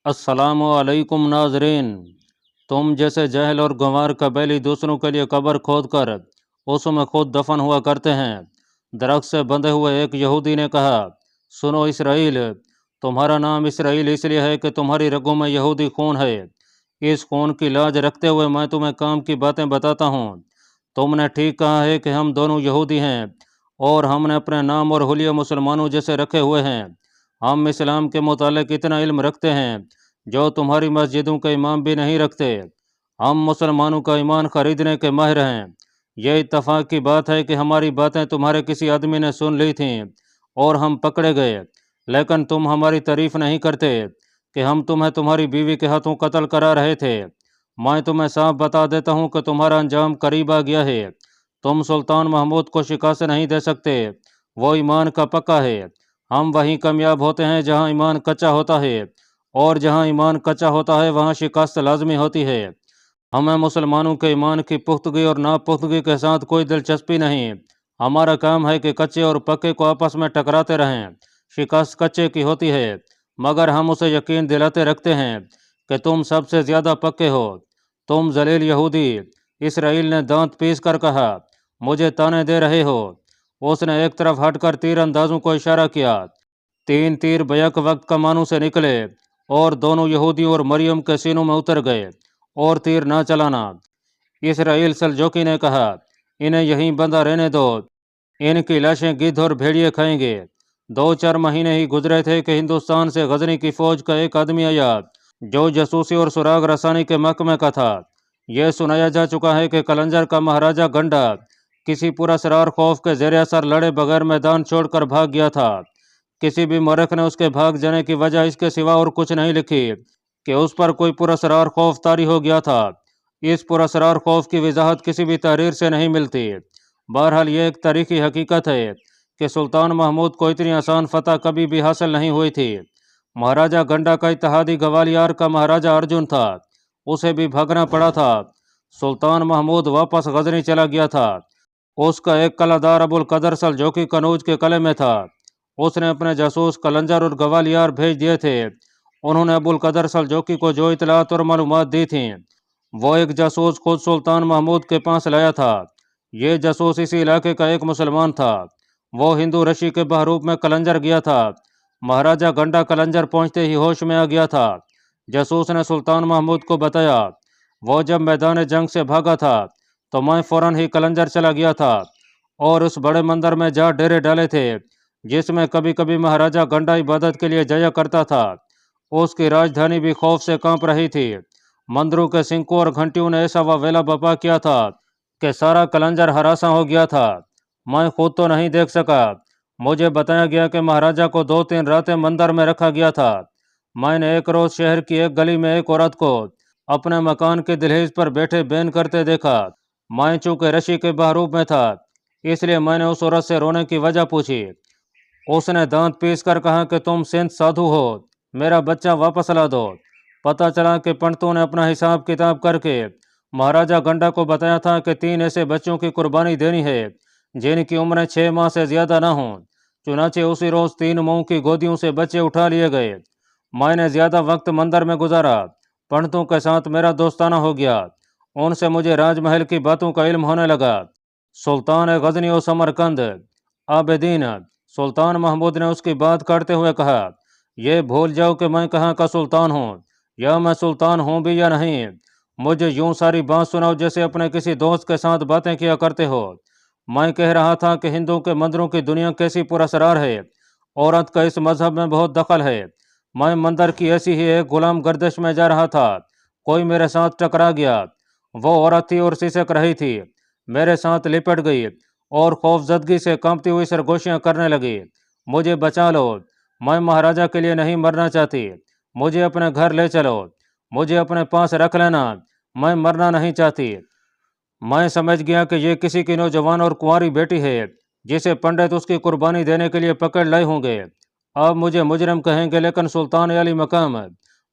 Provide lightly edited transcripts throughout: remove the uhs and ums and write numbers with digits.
अस्सलाम वालेकुम नाजरीन। तुम जैसे जहल और गंवार कबैली दूसरों के लिए कब्र खोद कर उसमें खुद दफन हुआ करते हैं। दरख्त से बंधे हुए एक यहूदी ने कहा, सुनो इसराइल, तुम्हारा नाम इसराइल इसलिए है कि तुम्हारी रगों में यहूदी खून है। इस खून की लाज रखते हुए मैं तुम्हें काम की बातें बताता हूँ। तुमने ठीक कहा है कि हम दोनों यहूदी हैं और हमने अपने नाम और हुलिया मुसलमानों जैसे रखे हुए हैं। हम इस्लाम के मुतालिक इतना इल्म रखते हैं जो तुम्हारी मस्जिदों के इमाम भी नहीं रखते। हम मुसलमानों का ईमान खरीदने के माहिर हैं। यह इत्तफाक की बात है कि हमारी बातें तुम्हारे किसी आदमी ने सुन ली थीं और हम पकड़े गए, लेकिन तुम हमारी तारीफ नहीं करते कि हम तुम्हें तुम्हारी बीवी के हाथों कत्ल करा रहे थे। मैं तुम्हें साफ बता देता हूँ कि तुम्हारा अंजाम करीब आ गया है। तुम सुल्तान महमूद को शिकस्त नहीं दे सकते, वो ईमान का पक्का है। हम वहीं कामयाब होते हैं जहाँ ईमान कच्चा होता है, और जहाँ ईमान कच्चा होता है वहाँ शिकस्त लाजमी होती है। हमें मुसलमानों के ईमान की पुख्तगी और नापुख्तगी के साथ कोई दिलचस्पी नहीं। हमारा काम है कि कच्चे और पक्के को आपस में टकराते रहें। शिकस्त कच्चे की होती है, मगर हम उसे यकीन दिलाते रखते हैं कि तुम सबसे ज़्यादा पक्के हो। तुम जलील यहूदी, इसराइल ने दांत पीस कर कहा, मुझे ताने दे रहे हो। उसने एक तरफ हटकर तीर अंदाजों को इशारा किया। 3 तीर बैक वक्त कमानों से निकले और दोनों यहूदियों और मरियम के सीनों में उतर गए। और तीर ना चलाना। इसराइल सल्जोकी ने कहा, इन्हें यहीं बंधा रहने दो, इनकी लाशें गिद्ध और भेड़िए खाएंगे। 2-4 महीने ही गुजरे थे कि हिंदुस्तान से गजनी की फौज का एक आदमी आया जो जासूसी और सुराग रसानी के महकमे का था। यह सुनाया जा चुका है कि कलंजर का महाराजा गंडा किसी पुरस्कार खौफ के जेर असर लड़े बगैर मैदान छोड़कर भाग गया था। किसी भी मौरख ने उसके भाग जाने की वजह इसके सिवा और कुछ नहीं लिखी कि उस पर कोई पुरस्कार खौफ तारी हो गया था। इस पुरस्कार खौफ की वजाहत किसी भी तहरीर से नहीं मिलती। बहरहाल ये एक तारीखी हकीकत है कि सुल्तान महमूद को इतनी आसान फतह कभी भी हासिल नहीं हुई थी। महाराजा गंडा का इत्तेहादी ग्वालियर का महाराजा अर्जुन था, उसे भी भागना पड़ा था। सुल्तान महमूद वापस गजनी चला गया था। उसका एक कलादार अबुल कदर सल्जोकी कनौज के कले में था। उसने अपने जासूस कलंजर और ग्वालियर भेज दिए थे। उन्होंने अबुल कदर सल्जोकी को जो इतलात और मालूमात दी थीं, वो एक जासूस खुद सुल्तान महमूद के पास लाया था। ये जासूस इसी इलाके का एक मुसलमान था। वो हिंदू रशी के बहरूप में कलंजर गया था। महाराजा गंडा कलंजर पहुंचते ही होश में आ गया था। जासूस ने सुल्तान महमूद को बताया, वो जब मैदान जंग से भागा था तो मैं फौरन ही कलंजर चला गया था और उस बड़े मंदिर में जा डेरे डाले थे जिसमें कभी कभी महाराजा गंडा इबादत के लिए जाया करता था। उसकी राजधानी भी खौफ से कांप रही थी। मंदिरों के सिंकों और घंटियों ने ऐसा वावेला बपा किया था कि सारा कलंजर हरासा हो गया था। मैं खुद तो नहीं देख सका, मुझे बताया गया कि महाराजा को 2-3 रातें मंदिर में रखा गया था। मैंने एक रोज शहर की एक गली में एक औरत को अपने मकान के दहलीज पर बैठे बैन करते देखा। मैं चूंकि रशी के बहरूप में था, इसलिए मैंने उस औरत से रोने की वजह पूछी। उसने दांत पीस कर कहा कि तुम संत साधु हो, मेरा बच्चा वापस ला दो। पता चला कि पंडितों ने अपना हिसाब किताब करके महाराजा गंडा को बताया था कि 3 ऐसे बच्चों की कुर्बानी देनी है जिनकी उम्रें 6 माह से ज्यादा ना हों। चुनाचे उसी रोज 3 मुंह की गोदियों से बच्चे उठा लिए गए। मैंने ज्यादा वक्त मंदिर में गुजारा। पंडितों के साथ मेरा दोस्ताना हो गया। उनसे मुझे राजमहल की बातों का इल्म होने लगा। सुल्तान गजनी और समरकंद आबेदीन सुल्तान महमूद ने उसकी बात करते हुए कहा, यह भूल जाओ कि मैं कहाँ का सुल्तान हूँ, या मैं सुल्तान हूँ भी या नहीं। मुझे यूं सारी बात सुनाओ जैसे अपने किसी दोस्त के साथ बातें किया करते हो। मैं कह रहा था कि हिंदुओं के मंदिरों की दुनिया कैसी पुरस्कार है। औरत का इस मजहब में बहुत दखल है। मैं मंदिर की ऐसी ही एक गुलाम गर्दिश में जा रहा था, कोई मेरे साथ टकरा गया। वो औरत थी और सिसक रही थी, मेरे साथ लिपट गई और खौफजदगी से कांपती हुई सरगोशियां करने लगी। मुझे बचा लो, मैं महाराजा के लिए नहीं मरना चाहती, मुझे अपने घर ले चलो, मुझे अपने पास रख लेना, मैं मरना नहीं चाहती। मैं समझ गया कि ये किसी की नौजवान और कुंवारी बेटी है जिसे पंडित उसकी कुर्बानी देने के लिए पकड़ लाए होंगे। अब मुझे मुजरिम कहेंगे, लेकिन सुल्तान अली मकाम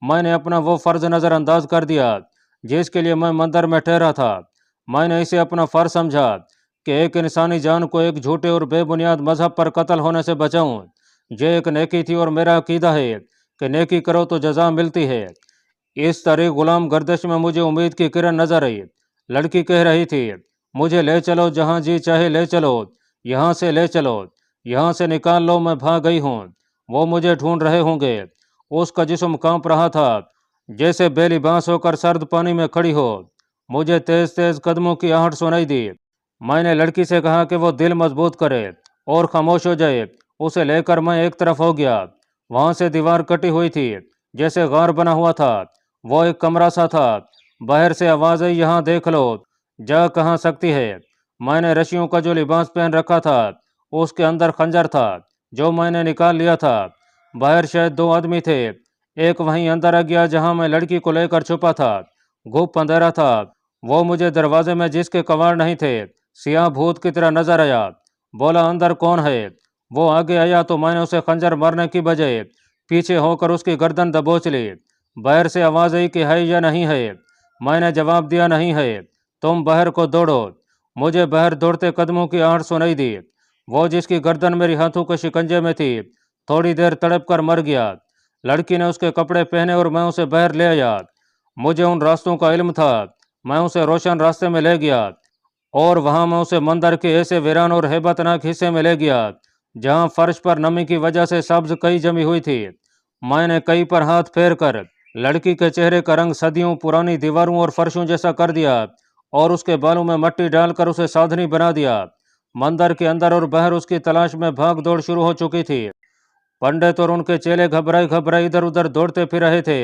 मैंने अपना वो फर्ज नज़रअंदाज कर दिया जिसके लिए मैं मंदिर में ठहरा था। मैंने इसे अपना फर्ज समझा कि एक इंसानी जान को एक झूठे और बेबुनियाद मजहब पर कत्ल होने से बचाऊं। ये एक नेकी थी और मेरा अकीदा है کہ نیکی کرو تو جزا ملتی ہے۔ اس طرح غلام گردش میں مجھے امید کی کرن نظر آئی۔ لڑکی کہہ رہی تھی، مجھے لے چلو، جہاں جی چاہے لے چلو، یہاں سے لے چلو، یہاں سے نکال لو، میں بھاگ گئی ہوں، وہ مجھے ڈھونڈ رہے ہوں گے۔ اس کا جسم کانپ رہا تھا جیسے بیلی بانس ہو کر سرد پانی میں کھڑی ہو۔ مجھے تیز تیز قدموں کی آہٹ سنائی دی۔ میں نے لڑکی سے کہا کہ وہ دل مضبوط کرے اور خاموش ہو جائے۔ اسے لے کر میں ایک طرف ہو گیا۔ وہاں سے دیوار کٹی ہوئی تھی، جیسے غار بنا ہوا تھا۔ وہ ایک کمرہ سا تھا۔ باہر سے آواز آئی، یہاں دیکھ لو، جا کہاں سکتی ہے۔ میں نے رشیوں کا جو لباس پہن رکھا تھا، اس کے اندر خنجر تھا جو میں نے نکال لیا تھا۔ باہر شاید 2 آدمی تھے۔ ایک وہیں اندر آ گیا جہاں میں لڑکی کو لے کر چھپا تھا۔ گھپ اندھیرا تھا۔ وہ مجھے دروازے میں جس کے کواڑ نہیں تھے سیاہ بھوت کی طرح نظر آیا۔ بولا، اندر کون ہے؟ وہ آگے آیا تو میں نے اسے خنجر مارنے کی بجائے پیچھے ہو کر اس کی گردن دبوچ لی۔ باہر سے آواز آئی کہ ہے یا نہیں ہے؟ میں نے جواب دیا، نہیں ہے۔ تم باہر کو دوڑو۔ مجھے باہر دوڑتے قدموں کی آہٹ سنائی دی۔ وہ جس کی گردن میری ہاتھوں کے شکنجے میں تھی تھوڑی دیر تڑپ کر مر گیا۔ لڑکی نے اس کے کپڑے پہنے اور میں اسے باہر لے آیا۔ مجھے ان راستوں کا علم تھا۔ میں اسے روشن راستے میں لے گیا اور وہاں میں اسے مندر کے ایسے ویران اور ہیبت ناک حصے میں لے گیا جہاں فرش پر نمی کی وجہ سے سبز کئی جمی ہوئی تھی۔ میں نے کئی پر ہاتھ پھیر کر لڑکی کے چہرے کا رنگ صدیوں پرانی دیواروں اور فرشوں جیسا کر دیا اور اس کے بالوں میں مٹی ڈال کر اسے سادھنی بنا دیا۔ مندر کے اندر اور باہر اس کی تلاش میں بھاگ دوڑ شروع ہو چکی تھی۔ پنڈت اور ان کے چیلے گھبرائے گھبرائے ادھر ادھر دوڑتے پھر رہے تھے۔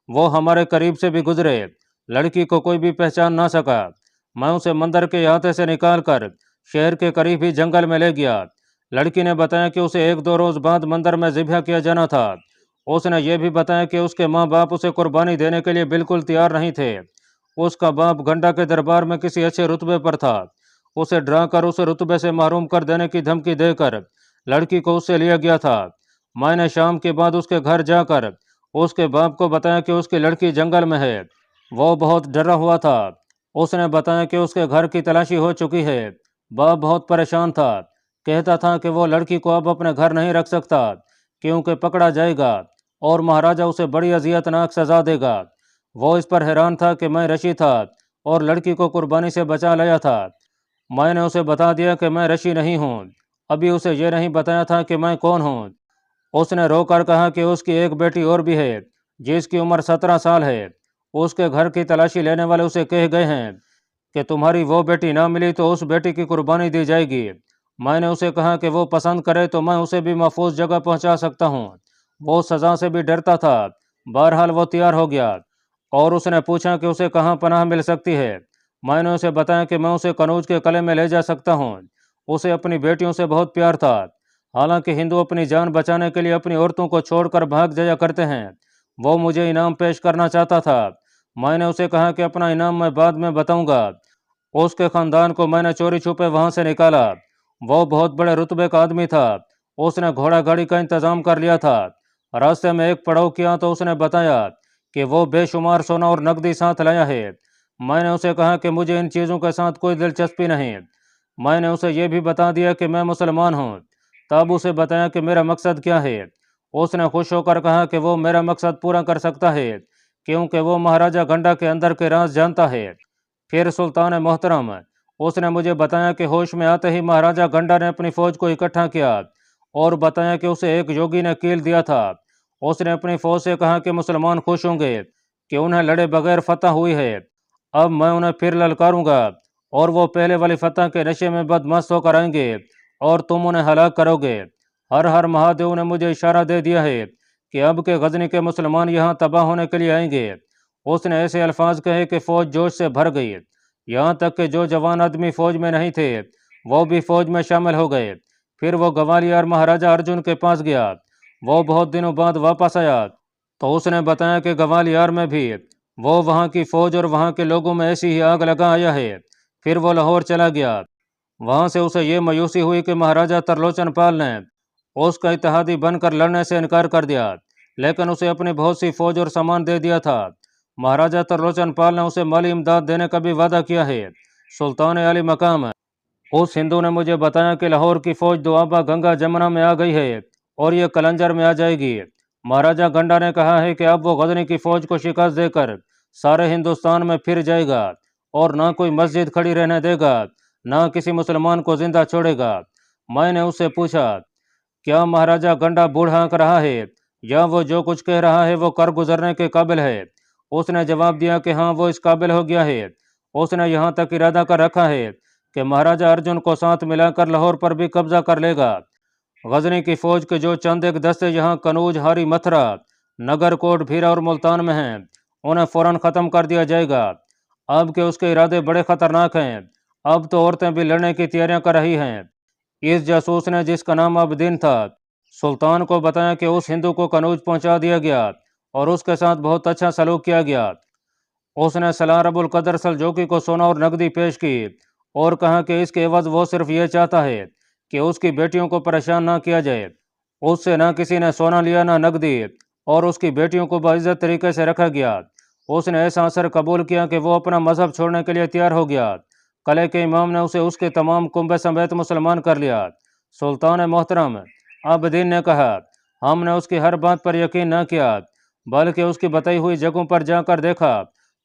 وہ ہمارے قریب سے بھی گزرے۔ لڑکی کو کوئی بھی پہچان نہ سکا۔ میں اسے مندر کے احاطے سے نکال کر شہر کے قریب ہی جنگل میں لے گیا۔ لڑکی نے بتایا کہ اسے 1-2 روز بعد مندر میں ذبح کیا جانا تھا۔ اس نے یہ بھی بتایا کہ اس کے ماں باپ اسے قربانی دینے کے لیے بالکل تیار نہیں تھے۔ اس کا باپ گنڈا کے دربار میں کسی اچھے رتبے پر تھا۔ اسے ڈرا کر اسے رتبے سے محروم کر دینے کی دھمکی دے کر لڑکی کو اس سے لیا گیا تھا۔ میں نے شام کے بعد اس کے گھر جا کر اس کے باپ کو بتایا کہ اس کی لڑکی جنگل میں ہے۔ وہ بہت ڈرا ہوا تھا۔ اس نے بتایا کہ اس کے گھر کی تلاشی ہو چکی ہے۔ باپ بہت پریشان تھا۔ کہتا تھا کہ وہ لڑکی کو اب اپنے گھر نہیں رکھ سکتا کیونکہ پکڑا جائے گا اور مہاراجا اسے بڑی اذیت ناک سزا دے گا۔ وہ اس پر حیران تھا کہ میں رشی تھا اور لڑکی کو قربانی سے بچا لایا تھا۔ میں نے اسے بتا دیا کہ میں رشی نہیں ہوں۔ ابھی اسے یہ نہیں بتایا تھا کہ میں کون ہوں۔ اس نے رو کر کہا کہ اس کی ایک بیٹی اور بھی ہے جس کی عمر 17 سال ہے۔ اس کے گھر کی تلاشی لینے والے اسے کہہ گئے ہیں کہ تمہاری وہ بیٹی نہ ملی تو اس بیٹی کی قربانی دی جائے گی۔ میں نے اسے کہا کہ وہ پسند کرے تو میں اسے بھی محفوظ جگہ پہنچا سکتا ہوں۔ وہ سزا سے بھی ڈرتا تھا۔ بہرحال وہ تیار ہو گیا اور اس نے پوچھا کہ اسے کہاں پناہ مل سکتی ہے۔ میں نے اسے بتایا کہ میں اسے کنوج کے قلعے میں لے جا سکتا ہوں۔ اسے اپنی بیٹیوں سے بہت پیار تھا۔ حالانکہ ہندو اپنی جان بچانے کے لیے اپنی عورتوں کو چھوڑ کر بھاگ جایا کرتے ہیں۔ وہ مجھے انعام پیش کرنا چاہتا تھا۔ میں نے اسے کہا کہ اپنا انعام میں بعد میں بتاؤں گا۔ اس کے خاندان کو میں نے چوری چھپے وہاں سے نکالا۔ وہ بہت بڑے رتبے کا آدمی تھا۔ اس نے گھوڑا گاڑی کا انتظام کر لیا تھا۔ راستے میں ایک پڑاؤ کیا تو اس نے بتایا کہ وہ بے شمار سونا اور نقدی ساتھ لایا ہے۔ میں نے اسے کہا کہ مجھے ان چیزوں کے ساتھ کوئی دلچسپی نہیں۔ میں نے اسے یہ بھی بتا دیا کہ میں مسلمان ہوں۔ تب اسے بتایا کہ میرا مقصد کیا ہے۔ اس نے خوش ہو کر کہا کہ وہ میرا مقصد پورا کر سکتا ہے کیونکہ وہ مہاراجا گنڈا کے اندر کے راز جانتا ہے۔ پھر سلطان محترم، اس نے مجھے بتایا کہ ہوش میں آتے ہی مہاراجا گنڈا نے اپنی فوج کو اکٹھا کیا اور بتایا کہ اسے ایک یوگی نے کیل دیا تھا۔ اس نے اپنی فوج سے کہا کہ مسلمان خوش ہوں گے کہ انہیں لڑے بغیر فتح ہوئی ہے۔ اب میں انہیں پھر للکاروں گا اور وہ پہلے والی فتح کے نشے میں بدمست ہو کر آئیں گے اور تم انہیں ہلاک کرو گے۔ ہر ہر مہادیو نے مجھے اشارہ دے دیا ہے کہ اب کے غزنی کے مسلمان یہاں تباہ ہونے کے لیے آئیں گے۔ اس نے ایسے الفاظ کہے کہ فوج جوش سے بھر گئی۔ یہاں تک کہ جو جوان آدمی فوج میں نہیں تھے وہ بھی فوج میں شامل ہو گئے۔ پھر وہ گوالیار مہاراجا ارجن کے پاس گیا۔ وہ بہت دنوں بعد واپس آیا تو اس نے بتایا کہ گوالیار میں بھی وہ وہاں کی فوج اور وہاں کے لوگوں میں ایسی ہی آگ لگا آیا ہے۔ پھر وہ لاہور چلا گیا۔ وہاں سے اسے یہ مایوسی ہوئی کہ مہاراجا ترلوچن پال نے اس کا اتحادی بن کر لڑنے سے انکار کر دیا، لیکن اسے اپنی بہت سی فوج اور سامان دے دیا تھا۔ مہاراجا ترلوچن پال نے اسے مالی امداد دینے کا بھی وعدہ کیا ہے۔ سلطان علی مقام اس ہندو نے مجھے بتایا کہ لاہور کی فوج دوآبہ گنگا جمنا میں آ گئی ہے اور یہ کلنجر میں آ جائے گی۔ महाराजा गंडा ने कहा है कि अब वो गजनी की फौज को शिकस्त देकर सारे हिंदुस्तान में फिर जाएगा और ना कोई मस्जिद खड़ी रहने देगा, ना किसी मुसलमान को जिंदा छोड़ेगा। मैंने उससे पूछा, क्या महाराजा गंडा बूढ़ा आंक रहा है या वो जो कुछ कह रहा है वो कर गुजरने के काबिल है? उसने जवाब दिया कि हाँ, वो इस काबिल हो गया है। उसने यहाँ तक इरादा कर रखा है कि महाराजा अर्जुन को साथ मिलाकर लाहौर पर भी कब्जा कर लेगा। गजनी की फौज के जो चंद एक दस्ते यहाँ कनौज, हारी, मथुरा, नगरकोट, भीरा और मुल्तान में हैं, उन्हें फौरन ख़त्म कर दिया जाएगा। अब के उसके इरादे बड़े ख़तरनाक हैं। अब तो औरतें भी लड़ने की तैयारियां कर रही हैं। इस जासूस ने, जिसका नाम अबदीन था, सुल्तान को बताया कि उस हिंदू को कनौज पहुंचा दिया गया और उसके साथ बहुत अच्छा सलूक किया गया। उसने सलार अबुल कदर सलजोकी को सोना और नकदी पेश की और कहा कि इसके एवज वो सिर्फ ये चाहता है कि उसकी बेटियों को परेशान ना किया जाए। उससे ना किसी ने सोना लिया ना नकदी, और उसकी बेटियों को बाइज्जत तरीके से रखा गया। उसने ऐसा असर कबूल किया कि वो अपना मजहब छोड़ने के लिए तैयार हो गया। कले के इमाम ने उसे उसके तमाम कुंबे समेत मुसलमान कर लिया। सुल्तान मोहतरम अबदीन ने कहा, हमने उसकी हर बात पर यकीन न किया, बल्कि उसकी बताई हुई जगहों पर जाकर देखा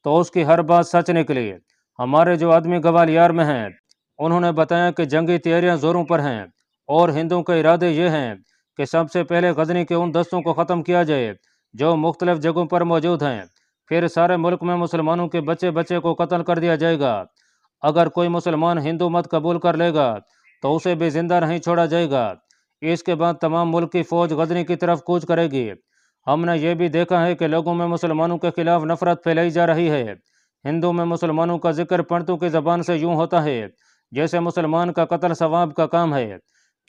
तो उसकी हर बात सच निकली। हमारे जो आदमी ग्वालियर में हैं, उन्होंने बताया कि जंगी तैयारियां जोरों पर हैं और हिंदुओं के इरादे ये हैं कि सबसे पहले गजनी के उन दस्तों को ख़त्म किया जाए जो मुख्तलिफ जगहों पर मौजूद हैं। फिर सारे मुल्क में मुसलमानों के बच्चे बच्चे को कत्ल कर दिया जाएगा। अगर कोई मुसलमान हिंदू मत कबूल कर लेगा तो उसे भी जिंदा नहीं छोड़ा जाएगा। इसके बाद तमाम मुल्क की फौज गजनी की तरफ कूच करेगी। हमने ये भी देखा है कि लोगों में मुसलमानों के खिलाफ नफरत फैलाई जा रही है। हिंदू में मुसलमानों का जिक्र पंडितों की ज़बान से यूं होता है जैसे मुसलमान का कत्ल सवाब का काम है।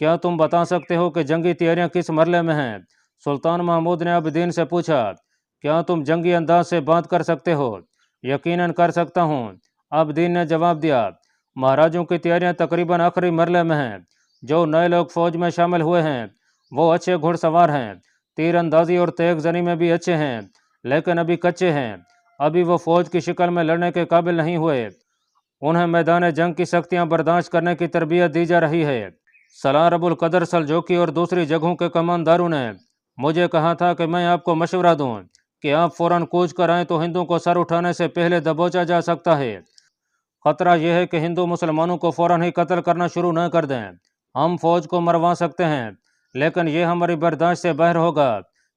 क्या तुम बता सकते हो कि जंगी तैयारियां किस मरले में हैं? सुल्तान महमूद ने अबदीन से पूछा, क्या तुम जंगी अंदाज से बात कर सकते हो? यकीनन कर सकता हूँ, अबदीन ने जवाब दिया। महाराजों की तैयारियां तकरीबन आखिरी मरले में हैं। जो नए लोग फौज में शामिल हुए हैं वो अच्छे घुड़सवार हैं, तीर अंदाजी और तेग जनी में भी अच्छे हैं, लेकिन अभी कच्चे हैं। अभी वो फौज की शक्ल में लड़ने के काबिल नहीं हुए। उन्हें मैदान जंग की सख्तियां बर्दाश्त करने की तरबियत दी जा रही है। सलार अबुल कदर सलजोकी और दूसरी जगहों के कमांडारों ने मुझे कहा था कि मैं आपको मशवरा दूं कि आप फौरन कूच कर आएँ तो हिंदुओं को सर उठाने से पहले दबोचा जा सकता है। खतरा यह है कि हिंदू मुसलमानों को फौरन ही कत्ल करना शुरू न कर दें। हम फौज को मरवा सकते हैं, लेकिन यह हमारी बर्दाश्त से बाहर होगा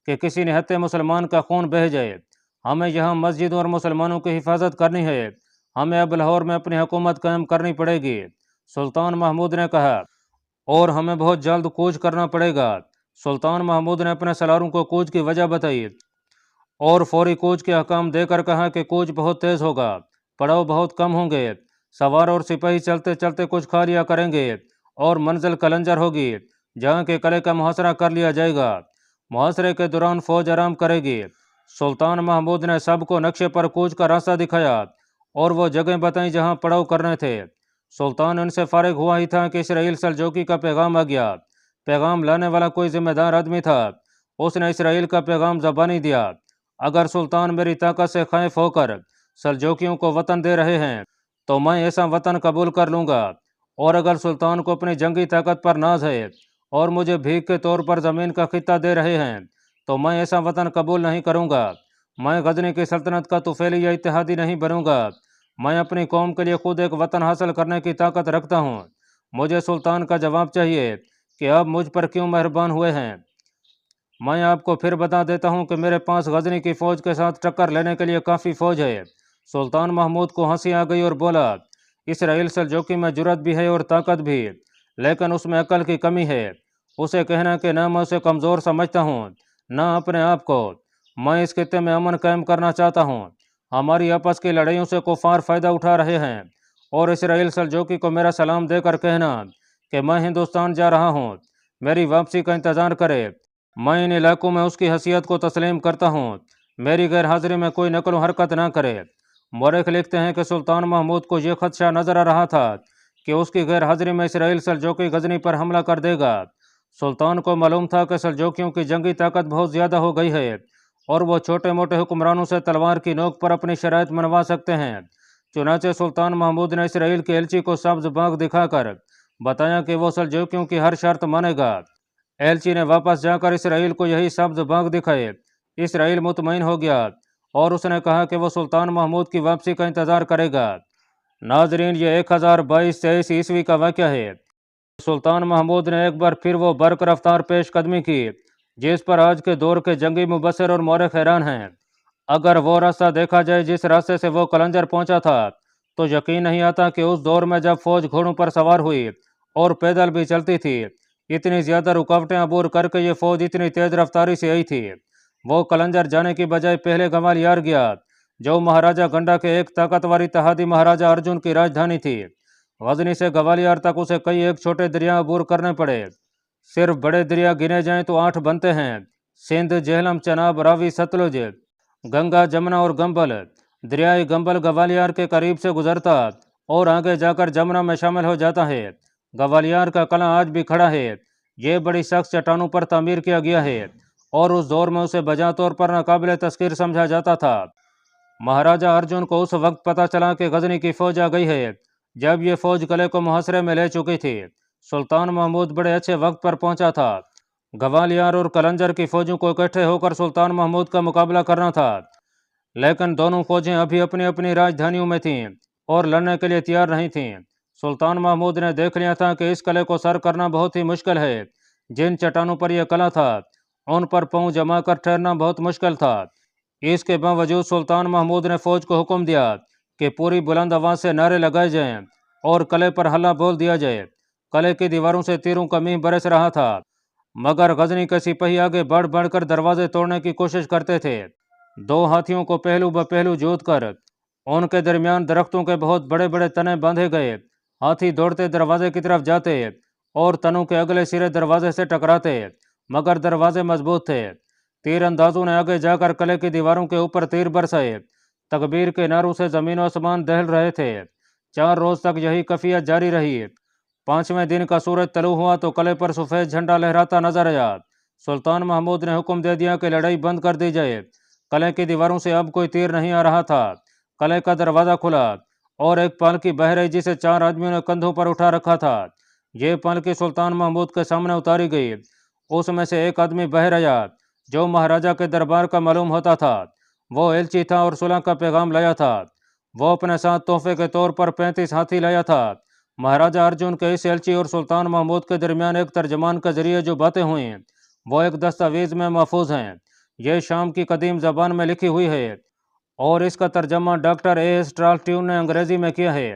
कि किसी निहत्थे मुसलमान का खून बह जाए। हमें यहाँ मस्जिदों और मुसलमानों की हिफाजत करनी है। हमें अब लाहौर में अपनी हुकूमत कायम करनी पड़ेगी, सुल्तान महमूद ने कहा, और हमें बहुत जल्द कूच करना पड़ेगा। सुल्तान महमूद ने अपने सलारों को कूच की वजह बताई और फौरी कूच के अहकाम देकर कहा कि कूच बहुत तेज होगा, पड़ाव बहुत कम होंगे, सवार और सिपाही चलते चलते कुछ खा लिया करेंगे और मंजिल कलंजर होगी जहाँ के कले का मुहासरा कर लिया जाएगा। मुहासरे के दौरान फौज आराम करेगी। सुल्तान महमूद ने सबको नक्शे पर कूच का रास्ता दिखाया और वो जगह बताई जहाँ पड़ाव करने थे। सुल्तान उनसे फारिग हुआ ही था कि इसराइल सलजोकी का पैगाम आ गया। पैगाम लाने वाला कोई जिम्मेदार आदमी था। उसने इसराइल का पैगाम ज़बानी दिया, अगर सुल्तान मेरी ताकत से खैफ होकर सलजोकियों को वतन दे रहे हैं तो मैं ऐसा वतन कबूल कर लूँगा, और अगर सुल्तान को अपनी जंगी ताकत पर नाज है और मुझे भीख के तौर पर ज़मीन का खित्ता दे रहे हैं तो मैं ऐसा वतन कबूल नहीं करूँगा। मैं गजनी की सल्तनत का तुफैली या इत्तेहादी नहीं बनूंगा। मैं अपनी कौम के लिए खुद एक वतन हासिल करने की ताकत रखता हूँ। मुझे सुल्तान का जवाब चाहिए कि आप मुझ पर क्यों मेहरबान हुए हैं। मैं आपको फिर बता देता हूँ कि मेरे पास गजनी की फ़ौज के साथ टक्कर लेने के लिए काफ़ी फ़ौज है। सुल्तान महमूद को हंसी आ गई और बोला, इसराइल सलजोकी में जुर्रत भी है और ताकत भी, लेकिन उसमें अकल की कमी है। उसे कहना कि ना मैं उसे कमज़ोर समझता हूँ ना अपने आप को। मैं इस खित्ते में अमन कायम करना चाहता हूँ। हमारी आपस की लड़ाइयों से कुफार फ़ायदा उठा रहे हैं, और इसराइल सलजोकी को मेरा सलाम देकर कहना कि मैं हिंदुस्तान जा रहा हूँ, मेरी वापसी का इंतज़ार करे। मैं इन इलाकों में उसकी हैसियत को तस्लीम करता हूँ। मेरी गैर हाजिरी में कोई नकल हरकत ना करे। मौरख लिखते हैं कि सुल्तान महमूद को यह खदशा नजर आ रहा था कि उसकी गैर हाजिरी में इसराइल सलजोकी गजनी पर हमला कर देगा। सुल्तान को मालूम था कि सलजोकियों की जंगी ताकत बहुत ज़्यादा हो गई है और वो छोटे मोटे हुक्मरानों से तलवार की नोक पर अपनी शराइत मनवा सकते हैं। चुनाचे सुल्तान महमूद ने इसराइल के एलची को सब्ज बाग दिखाकर बताया कि वो सलजोकियों की हर शर्त मानेगा। एलची ने वापस जाकर इसराइल को यही शब्द बांग दिखाए। इसराइल मुतमईन हो गया और उसने कहा कि वो सुल्तान महमूद की वापसी का इंतज़ार करेगा। नाजरीन, ये 1022-23 ईस्वी का वाक़या है। सुल्तान महमूद ने एक बार फिर वो बर्क रफ्तार पेश कदमी की जिस पर आज के दौर के जंगी मुबसर और मौरख हैरान हैं। अगर वो रास्ता देखा जाए जिस रास्ते से वो कलंजर पहुंचा था तो यकीन नहीं आता कि उस दौर में जब फौज घोड़ों पर सवार हुई और पैदल भी चलती थी, इतनी ज़्यादा रुकावटें अबूर करके ये फौज इतनी तेज़ रफ्तारी से आई थी। वो कलंजर जाने की बजाय पहले गवालियर गया, जो महाराजा गंडा के एक ताकतवर इत्तेहादी महाराजा अर्जुन की राजधानी थी। गजनी से गवालियर तक उसे कई एक छोटे दरिया अबूर करने पड़े। सिर्फ बड़े दरिया गिने जाएं तो 8 बनते हैं: सिंध, झेलम, चनाब, रावी, सतलुज, गंगा, जमुना और गंबल। दरियाई गंबल गवालियर के करीब से गुजरता और आगे जाकर जमुना में शामिल हो जाता है। गवालियर का किला आज भी खड़ा है। ये बड़ी सख्त चट्टानों पर तामीर किया गया है और उस दौर में उसे बजा तौर पर नाकाबिले तस्कीर समझा जाता था। महाराजा अर्जुन को उस वक्त पता चला कि गजनी की फौज आ गई है जब ये फौज किले को मुहासरे में ले चुकी थी। सुल्तान महमूद बड़े अच्छे वक्त पर पहुंचा था। गवालियर और कलंजर की फौजों को इकट्ठे होकर सुल्तान महमूद का मुकाबला करना था, लेकिन दोनों फौजें अभी अपनी अपनी राजधानियों में थीं और लड़ने के लिए तैयार नहीं थीं। सुल्तान महमूद ने देख लिया था कि इस किले को सर करना बहुत ही मुश्किल है। जिन चट्टानों पर यह किला था उन पर पांव जमा कर ठहरना बहुत मुश्किल था। इसके बावजूद सुल्तान महमूद ने फौज को हुक्म दिया कि पूरी बुलंद आवाज से नारे लगाए जाएं और किले पर हल्ला बोल दिया जाए। किले की दीवारों से तीरों का मींह बरस रहा था, मगर गजनी के सिपाही आगे बढ़ बढ़कर दरवाजे तोड़ने की कोशिश करते थे। 2 हाथियों को पहलू ब पहलू जोत कर उनके दरमियान दरख्तों के बहुत बड़े बड़े तने बांधे गए। हाथी दौड़ते दरवाजे की तरफ जाते और तनों के अगले सिरे दरवाजे से टकराते, मगर दरवाजे मजबूत थे। तीरंदाजों ने आगे जाकर किले की दीवारों के ऊपर तीर बरसाए। तकबीर के नारों से जमीन आसमान दहल रहे थे। 4 रोज तक यही कफियत जारी रही। 5वें दिन का सूरज तलू हुआ तो किले पर सफ़ेद झंडा लहराता नजर आया। सुल्तान महमूद ने हुक्म दे दिया कि लड़ाई बंद कर दी जाए। किले की दीवारों से अब कोई तीर नहीं आ रहा था। किले का दरवाज़ा खुला और एक पालकी बह रही जिसे 4 आदमियों ने कंधों पर उठा रखा था। ये पालकी सुल्तान महमूद के सामने उतारी गई। उसमें से एक आदमी बह रहा जो महाराजा के दरबार का मालूम होता था। वो एलची था और सुलह का पैगाम लाया था। वो अपने साथ तोहफे के तौर पर 35 हाथी लाया था। महाराजा अर्जुन के इस एलची और सुल्तान महमूद के दरमियान एक तर्जमान के जरिए जो बातें हुई वो एक दस्तावेज में महफूज हैं। यह शाम की कदीम ज़बान में लिखी हुई है और इसका तर्जमा डॉक्टर A.S. ट्राल्ट्यून ने अंग्रेजी में किया है।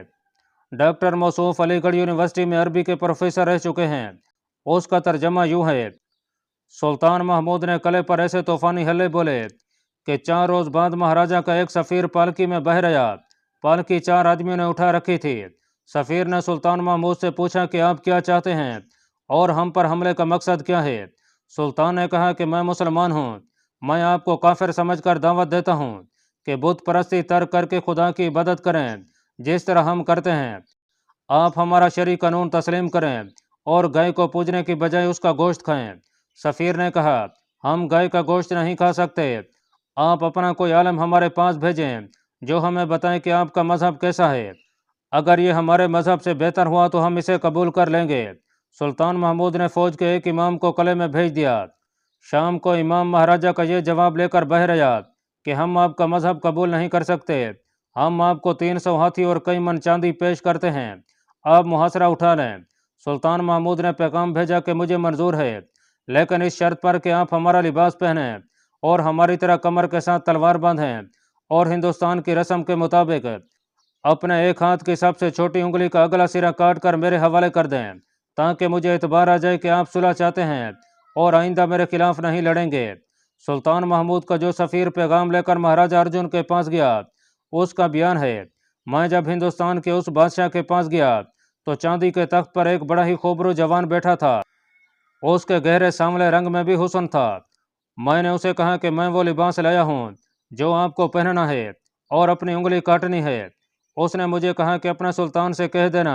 डॉक्टर मौसूफ अलीगढ़ यूनिवर्सिटी में अरबी के प्रोफेसर रह चुके हैं। उसका तर्जमा यूँ है: सुल्तान महमूद ने किले पर ऐसे तूफानी हल्ले बोले कि 4 रोज बाद महाराजा का एक सफ़ीर पालकी में बह रहा। पालकी 4 आदमियों ने उठा रखी थी। सफ़ीर ने सुल्तान महमूद से पूछा कि आप क्या चाहते हैं और हम पर हमले का मकसद क्या है। सुल्तान ने कहा कि मैं मुसलमान हूँ। मैं आपको काफिर समझकर दावत देता हूँ कि बुत परस्ती तर्क करके खुदा की इबादत करें जिस तरह हम करते हैं। आप हमारा शरई कानून तस्लीम करें और गाय को पूजने की बजाय उसका गोश्त खाएं। सफ़ीर ने कहा, हम गाय का गोश्त नहीं खा सकते। आप अपना कोई आलम हमारे पास भेजें जो हमें बताए कि आपका मजहब कैसा है। अगर ये हमारे मजहब से बेहतर हुआ तो हम इसे कबूल कर लेंगे। सुल्तान महमूद ने फौज के एक इमाम को किले में भेज दिया। शाम को इमाम महाराजा का ये जवाब लेकर बह रहा कि हम आपका मजहब कबूल नहीं कर सकते। हम आपको 300 हाथी और कई मन चांदी पेश करते हैं। आप मुहासरा उठा लें। सुल्तान महमूद ने पैगाम भेजा कि मुझे मंजूर है, लेकिन इस शर्त पर कि आप हमारा लिबास पहनें और हमारी तरह कमर के साथ तलवार बांधें और हिंदुस्तान की रस्म के मुताबिक अपने एक हाथ की सबसे छोटी उंगली का अगला सिरा काट कर मेरे हवाले कर दें, ताकि मुझे एतबार आ जाए कि आप सुलह चाहते हैं और आइंदा मेरे खिलाफ नहीं लड़ेंगे। सुल्तान महमूद का जो सफ़ीर पैगाम लेकर महाराजा अर्जुन के पास गया उसका बयान है: मैं जब हिंदुस्तान के उस बादशाह के पास गया तो चांदी के तख्त पर एक बड़ा ही खूबरू जवान बैठा था। उसके गहरे सांवले रंग में भी हुस्न था। मैंने उसे कहा कि मैं वो लिबास लाया हूँ जो आपको पहनना है और अपनी उंगली काटनी है। उसने मुझे कहा कि अपने सुल्तान से कह देना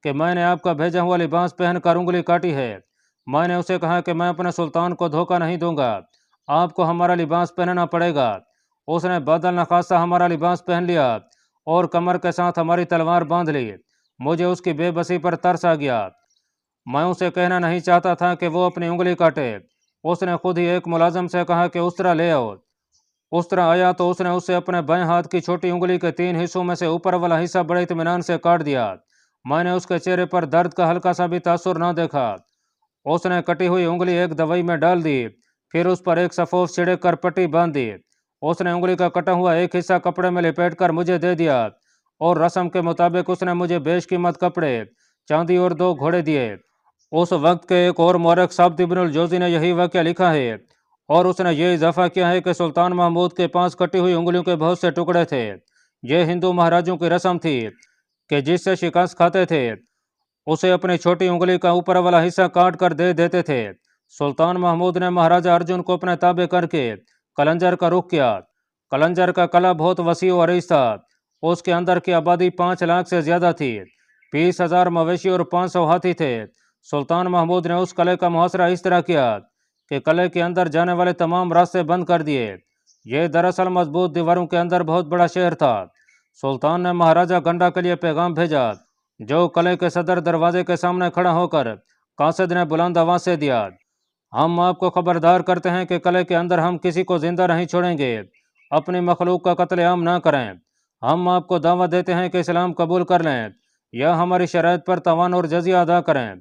कि मैंने आपका भेजा हुआ लिबास पहनकर उंगली काटी है। मैंने उसे कहा कि मैं अपने सुल्तान को धोखा नहीं दूंगा, आपको हमारा लिबास पहनना पड़ेगा। उसने बादल नखासा हमारा लिबास पहन लिया और कमर के साथ हमारी तलवार बांध ली। मुझे उसकी बेबसी पर तरस आ गया। میں اسے کہنا نہیں چاہتا تھا کہ وہ اپنی انگلی کاٹے۔ اس نے خود ہی ایک ملازم سے کہا کہ استرا لے آؤ۔ استرا آیا تو اس نے اسے اپنے بائیں ہاتھ کی چھوٹی انگلی کے 3 حصوں میں سے اوپر والا حصہ بڑے اطمینان سے کاٹ دیا۔ میں نے اس کے چہرے پر درد کا ہلکا سا بھی تاثر نہ دیکھا۔ اس نے کٹی ہوئی انگلی ایک دوائی میں ڈال دی، پھر اس پر ایک سفوف چھڑک کر پٹی باندھ دی۔ اس نے انگلی کا کٹا ہوا ایک حصہ کپڑے میں لپیٹ کر مجھے دے دیا اور رسم کے مطابق اس نے مجھے بیش قیمت کپڑے، چاندی اور 2 گھوڑے دیے۔ اس وقت کے ایک اور مورخ ثابت ابن الجوزی نے یہی واقعہ لکھا ہے، اور اس نے یہ اضافہ کیا ہے کہ سلطان محمود کے 5 کٹی ہوئی انگلیوں کے بہت سے ٹکڑے تھے۔ یہ ہندو مہاراجوں کی رسم تھی کہ جس سے شکست کھاتے تھے اسے اپنی چھوٹی انگلی کا اوپر والا حصہ کاٹ کر دے دیتے تھے۔ سلطان محمود نے مہاراجا ارجن کو اپنے تابع کر کے قلنجر کا رخ کیا۔ قلنجر کا قلعہ بہت وسیع و عریض تھا۔ اس کے اندر کی آبادی 5 لاکھ سے زیادہ تھی، 20,000 مویشی اور 500 ہاتھی تھے۔ سلطان محمود نے اس قلعے کا محاصرہ اس طرح کیا کہ قلعے کے اندر جانے والے تمام راستے بند کر دیے۔ یہ دراصل مضبوط دیواروں کے اندر بہت بڑا شہر تھا۔ سلطان نے مہاراجا گنڈا کے لیے پیغام بھیجا، جو قلعے کے صدر دروازے کے سامنے کھڑا ہو کر قاصد نے بلند آواز سے دیا، ہم آپ کو خبردار کرتے ہیں کہ قلعے کے اندر ہم کسی کو زندہ نہیں چھوڑیں گے، اپنی مخلوق کا قتل عام نہ کریں۔ ہم آپ کو دعوت دیتے ہیں کہ اسلام قبول کر لیں یا ہماری شرائط پر تاوان اور جزیہ ادا کریں۔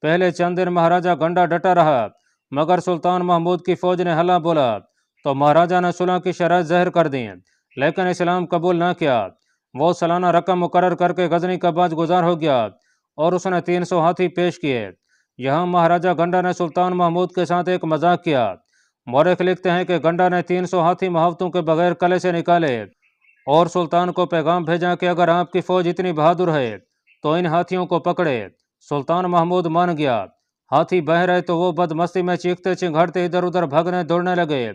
پہلے چند دن مہاراجا گنڈا ڈٹا رہا، مگر سلطان محمود کی فوج نے ہلا بولا تو مہاراجا نے صلح کی شرائط ظاہر کر دیں، لیکن اسلام قبول نہ کیا۔ وہ سالانہ رقم مقرر کر کے غزنی کا باج گزار ہو گیا اور اس نے 300 ہاتھی پیش کیے۔ یہاں مہاراجا گنڈا نے سلطان محمود کے ساتھ ایک مذاق کیا۔ مورخ لکھتے ہیں کہ گنڈا نے 300 ہاتھی محاوتوں کے بغیر قلعے سے نکالے اور سلطان کو پیغام بھیجا کہ اگر آپ کی فوج اتنی بہادر ہے تو ان ہاتھیوں کو پکڑے۔ سلطان محمود مان گیا۔ ہاتھی بہہ رہے تو وہ بد مستی میں چیختے چنگھاڑتے ادھر ادھر بھاگنے دوڑنے لگے۔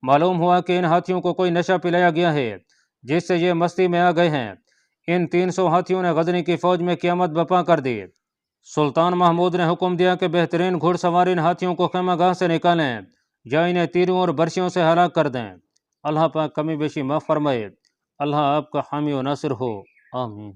معلوم ہوا کہ ان ہاتھیوں کو کوئی نشہ پلایا گیا ہے جس سے یہ مستی میں آ گئے ہیں۔ ان 300 ہاتھیوں نے غزنی کی فوج میں قیامت برپا کر دی۔ سلطان محمود نے حکم دیا کہ بہترین گھڑ سوار ان ہاتھیوں کو خیمہ گاہ سے نکالیں یا انہیں تیروں اور برشیوں سے ہلاک کر دیں۔ اللہ پاک کمی بیشی معاف فرمائے۔ اللہ آپ کا حامی و ناصر ہو، آمین۔